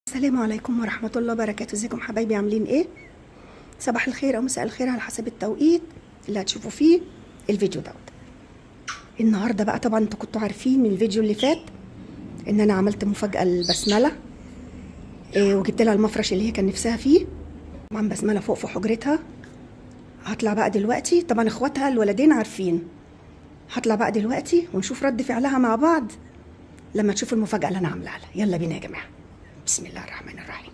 السلام عليكم ورحمة الله وبركاته. ازيكم حبايبي، عاملين ايه؟ صباح الخير او مساء الخير على حسب التوقيت اللي هتشوفوا فيه الفيديو دوت. النهارده بقى طبعا انتوا كنتوا عارفين من الفيديو اللي فات ان انا عملت مفاجأة لبسملة، وجبت لها المفرش اللي هي كان نفسها فيه. طبعا بسملة فوق في حجرتها. هطلع بقى دلوقتي، طبعا اخواتها الولدين عارفين. هطلع بقى دلوقتي ونشوف رد فعلها مع بعض لما تشوفوا المفاجأة اللي انا عاملاها لها. يلا بينا يا جماعة، بسم الله الرحمن الرحيم.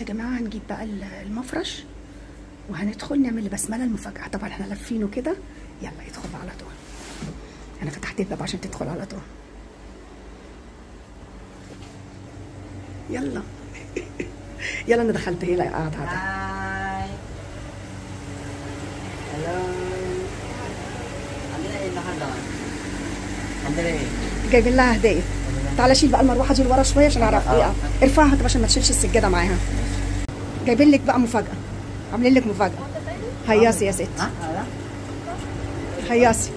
يا جماعه هنجيب بقى المفرش وهندخل نعمل لبسمله المفاجاه. طبعا احنا لافينه كده. يلا ادخل على طول. انا فتحت الباب عشان تدخل على طول. يلا يلا انا دخلت، هي قاعده. هاي هلو، عندنا ايه النهارده؟ عندنا ايه؟ جايبين لها هديه. تعالى شيل بقى المروحه دي لورا شويه عشان اعرف ايه. ارفعها طب عشان ما تشيلش السجاده معاها. جايبين لك بقى مفاجاه، عاملين لك مفاجاه. هياسي يا ستي، هياسي.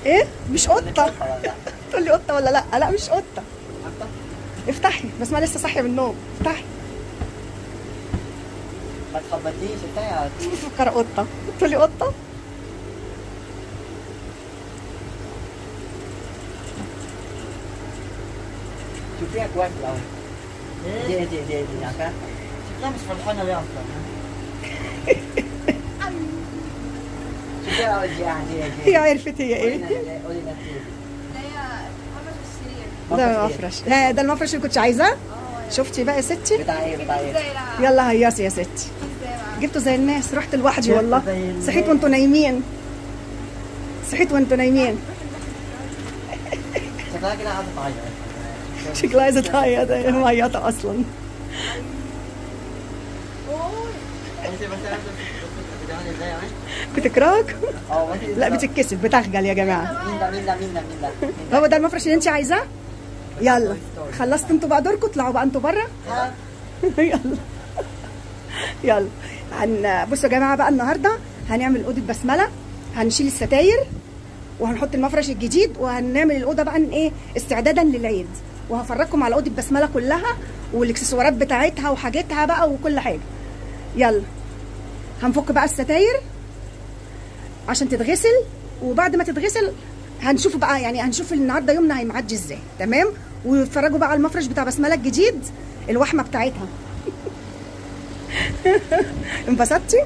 ايه مش قطه؟ تقول لي قطه ولا لا؟ لا مش قطه. افتحي، بس ما لسه صاحيه من النوم. افتحي. ما تخبطيش، افتحي. مفكره قطه، تقول لي قطه. شوفيها كويس الاول. دي عارفة؟ شكلها مش فرحانة ليه اصلا؟ شوفيها اول دي. هي عرفت هي ايه؟ قولي نفسي. ده المفرش. ده المفرش اللي كنت عايزاه. شفتي بقى يا ستي؟ بتاع ايه؟ يلا هياسي يا ستي. جبته زي الناس، رحت لوحدي والله. صحيت وانتوا نايمين. شكلها كده عايزة تعيط. شكلها عايزه تعيط، هي معيطه اصلا. انت مثلا بتعملي ازاي يعني؟ بتكرهك؟ لا بتتكسف، بتخجل يا جماعه. مين ده؟ هو ده المفرش اللي انت عايزاه؟ يلا خلصتوا انتوا بقى دوركم، اطلعوا بقى انتوا بره. يلا بصوا يا جماعه بقى، النهارده هنعمل اوضه بسمله. هنشيل الستاير وهنحط المفرش الجديد وهنعمل الاوضه بقى ايه استعدادا للعيد. وهفرجكم على اوضه بسمله كلها والاكسسوارات بتاعتها وحاجتها بقى وكل حاجه. يلا هنفك بقى الستاير عشان تتغسل، وبعد ما تتغسل هنشوف بقى، يعني هنشوف النهارده يومنا هيمعدي ازاي. تمام؟ واتفرجوا بقى على المفرش بتاع بسمله الجديد، الوحمه بتاعتها. انبسطتي؟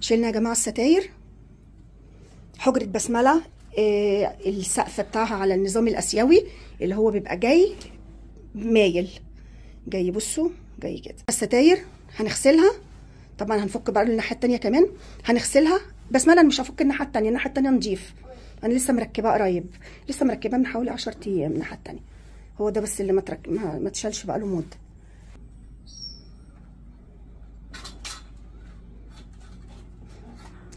شيلنا يا جماعه الستاير. حجره بسمله السقف بتاعها على النظام الاسيوي اللي هو بيبقى جاي مايل، جاي بصوا جاي كده. الستاير هنغسلها طبعا، هنفك بقى الناحيه التانيه كمان هنغسلها. بسمله انا مش هفك الناحيه التانيه نضيف. انا لسه مركباه قريب، لسه مركباه من حوالي 10 ايام الناحيه التانيه. هو ده بس اللي ما اتشالش بقى له مده.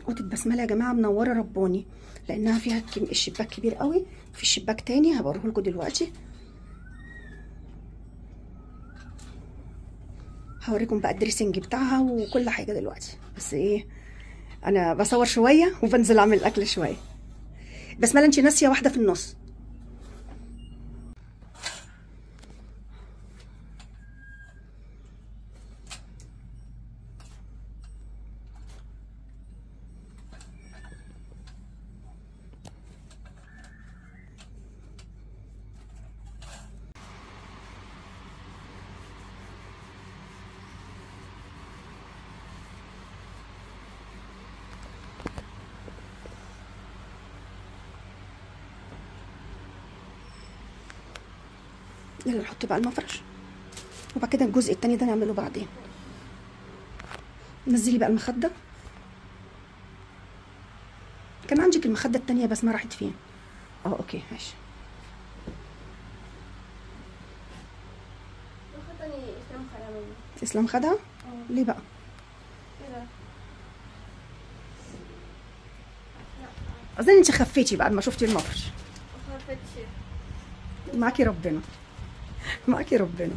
اوضه بسمله يا جماعه منوره رباني، لانها فيها الشباك كبير قوي. في شباك تاني هبوريه لكم دلوقتي. هوريكم بقى الدريسنج بتاعها وكل حاجه دلوقتي. بس ايه، انا بصور شويه وبنزل اعمل اكل شويه. بسمله انت ناسيه واحده في النص. يلا نحط بقى المفرش، وبعد كده الجزء التاني ده نعمله بعدين. نزلي بقى المخده. كان عندك المخده التانيه بس ما راحت فين؟ اوكي ماشي. اسلام خدها؟ ليه بقى؟ اظن انت خفيتي بعد ما شفتي المفرش. ما خفتش. معاكي ربنا، معاكي ربنا.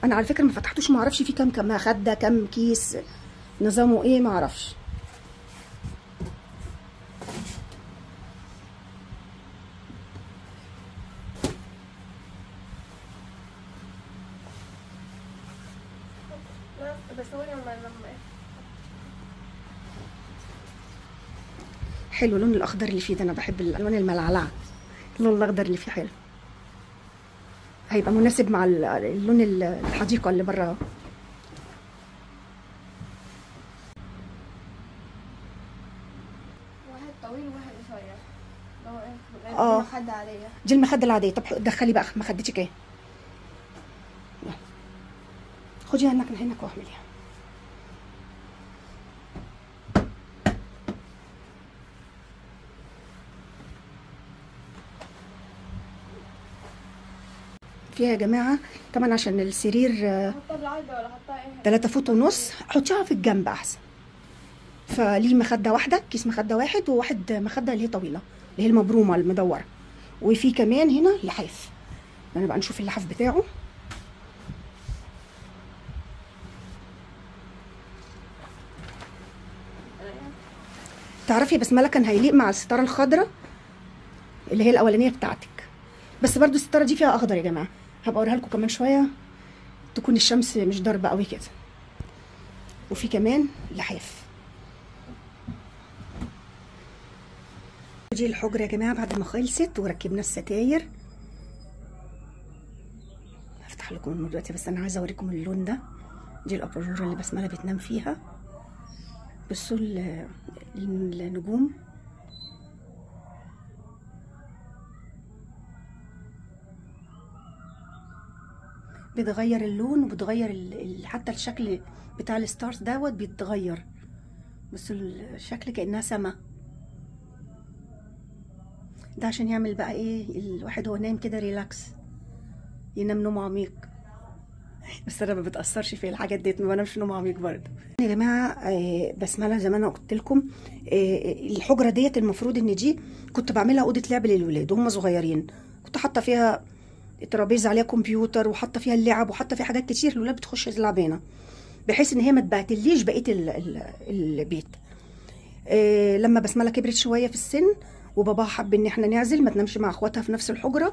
انا على فكره ما فتحتوش، ما اعرفش فيه كام مخده كام كيس. نظامه ايه معرفش. حلو اللون الاخضر اللي فيه ده، انا بحب الالوان الملعلعه. اللون الاخضر اللي فيه حلو، هيبقى مناسب مع اللون الحديقه اللي بره. واحد طويل وواحد قصير. اه مخدة عادية. دي المخده العاديه. طب دخلي بقى مخدتك ايه. خديها هناك هناك واعمليها. فيها يا جماعه طبعا عشان السرير حطها بالعرض ولا حطها ايه؟ 3 فوت ونص، حطيها في الجنب احسن. فليه مخده واحده، كيس مخده واحد، وواحد مخده اللي هي طويله اللي هي المبرومه المدوره. وفي كمان هنا لحاف، انا بقى نشوف اللحاف بتاعه. تعرفي يا بسمله كان هيليق مع الستاره الخضراء اللي هي الاولانيه بتاعتك، بس برضو الستاره دي فيها اخضر يا جماعه، هبقى اوريها لكم كمان شويه تكون الشمس مش ضاربه قوي كده. وفي كمان لحاف. دي الحجره يا جماعه بعد ما خلصت وركبنا الستاير. هفتح لكم النور دلوقتي بس انا عايزه اوريكم اللون ده. دي الاباجوره اللي بسمله بتنام فيها. بصوا النجوم، بتغير اللون وبتغير حتى الشكل بتاع الستارز دوت بيتغير. بصوا الشكل كأنها سما. ده عشان يعمل بقى ايه الواحد هو نايم كده ريلاكس، ينام نوم عميق. بس انا ما بتاثرش في الحاجات ديت، ما بنامش نوم عميق برضه يا جماعه. بسمله زي ما انا قلت لكم، الحجره ديت المفروض ان دي كنت بعملها اوضه لعب للولاد وهم صغيرين. كنت حاطه فيها ترابيزه عليها كمبيوتر، وحاطه فيها اللعب، وحاطه فيها حاجات كتير الولاد بتخش تلعب هنا، بحيث ان هي ما تبهدليش بقيه البيت. لما بسمله كبرت شويه في السن وباباها حب ان احنا نعزل ما تنامش مع اخواتها في نفس الحجره،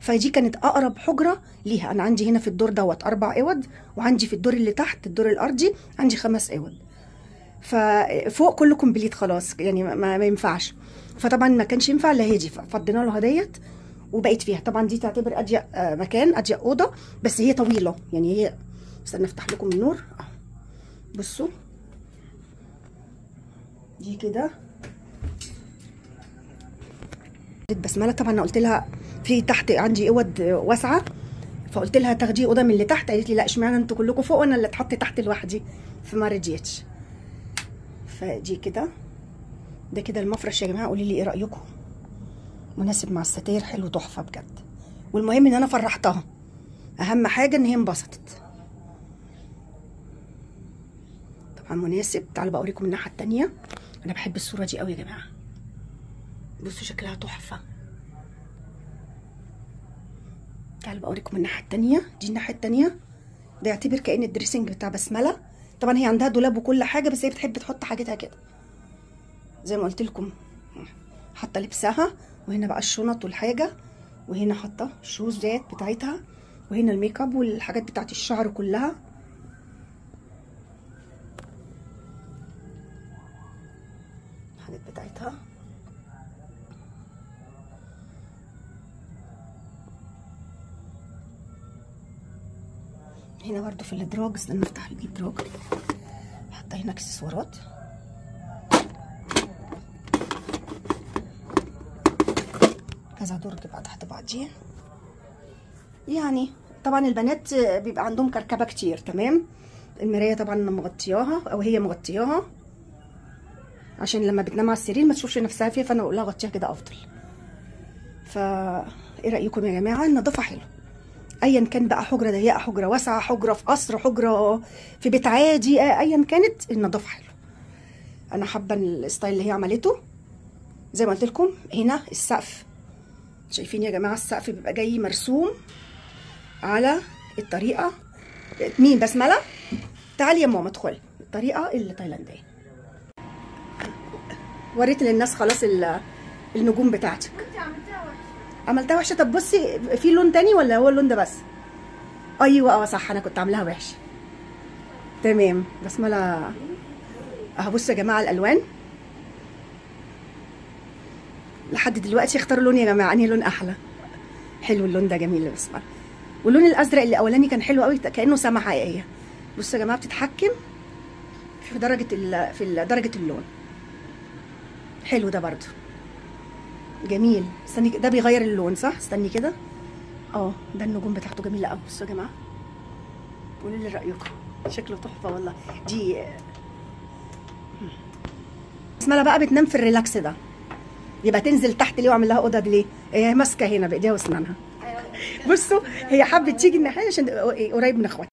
فدي كانت اقرب حجره ليها. انا عندي هنا في الدور دوت 4 اوض، وعندي في الدور اللي تحت الدور الارضي عندي 5 اوض، ففوق كله كومبليت خلاص يعني ما ينفعش. فطبعا ما كانش ينفع الا هي دي، ففضينا لها ديت وبقيت فيها. طبعا دي تعتبر اضيق مكان، اضيق اوضه، بس هي طويله يعني. هي استنى افتح لكم النور. بصوا دي كده بسمله. طبعا انا قلت لها في تحت عندي اوض واسعه، فقلت لها تاخدي اوضه من اللي تحت. قالت لي لا اشمعنى انتوا كلكم فوق وانا اللي اتحط تحت لوحدي، فما رضيتش. فدي كده ده كده المفرش يا جماعه. قولي لي ايه رايكم؟ مناسب مع الستاير، حلو تحفه بجد. والمهم ان انا فرحتها، اهم حاجه ان هي انبسطت. طبعا مناسب. تعالوا بقى اوريكم الناحيه التانيه. انا بحب الصوره دي قوي يا جماعه، بصوا شكلها تحفه. تعالوا بقى اوريكم الناحيه التانيه. دي الناحيه التانيه، ده يعتبر كأن الدريسنج بتاع بسمله. طبعا هي عندها دولاب وكل حاجه، بس هي بتحب تحط حاجتها كده زي ما قلت لكم. حاطه لبسها، وهنا بقى الشنط والحاجه، وهنا حاطه الشوز ديت بتاعتها، وهنا الميك اب والحاجات بتاعت الشعر كلها. الحاجات بتاعتها هنا برضو في الادراج. استنى افتح الادراج. حاطه هنا اكسسوارات، كذا درج بقى تحت بعضيه. يعني طبعا البنات بيبقى عندهم كركبه كتير. تمام. المرايه طبعا انا مغطياها او هي مغطياها عشان لما بتنام على السرير ما تشوفش نفسها فيها، فانا بقول لها غطيها كده افضل. فا ايه رايكم يا جماعه؟ النظافه حلوه ايا كان بقى، حجره ضيقه، حجره واسعه، حجره في قصر، حجره في بيت عادي، ايا كانت النظافه حلوه. انا حابه الستايل اللي هي عملته. زي ما قلت لكم هنا السقف، شايفين يا جماعه السقف بيبقى جاي مرسوم على الطريقه. مين بسمله؟ تعالي يا ماما ادخلي بالطريقه التايلانديه. وريت للناس خلاص النجوم بتاعتك. انت عملتها وحشه. عملتها وحشه؟ طب بصي، في لون تاني ولا هو اللون ده بس؟ ايوه صح، انا كنت عاملاها وحشه. تمام. بسمله اهو. بصوا يا جماعه الالوان لحد دلوقتي اختاروا لون يا جماعه، انهي لون احلى؟ حلو اللون ده، جميل البسمله. واللون الازرق اللي اولاني كان حلو قوي، كانه سما حقيقيه. بصوا يا جماعه بتتحكم في درجه اللون. حلو ده برضو، جميل. استني، ده بيغير اللون صح؟ استني كده. ده النجوم بتاعته جميله قوي. بصوا يا جماعه، قولوا لي رايكم. شكله تحفه والله. دي بسمله بقى بتنام في الريلاكس ده، يبقى تنزل تحت ليه واعمل لها اوضه ليه؟ هي ماسكه هنا بايديها واسنانها. بصوا هي حبت تيجي الناحيه عشان قريب من اخواتها.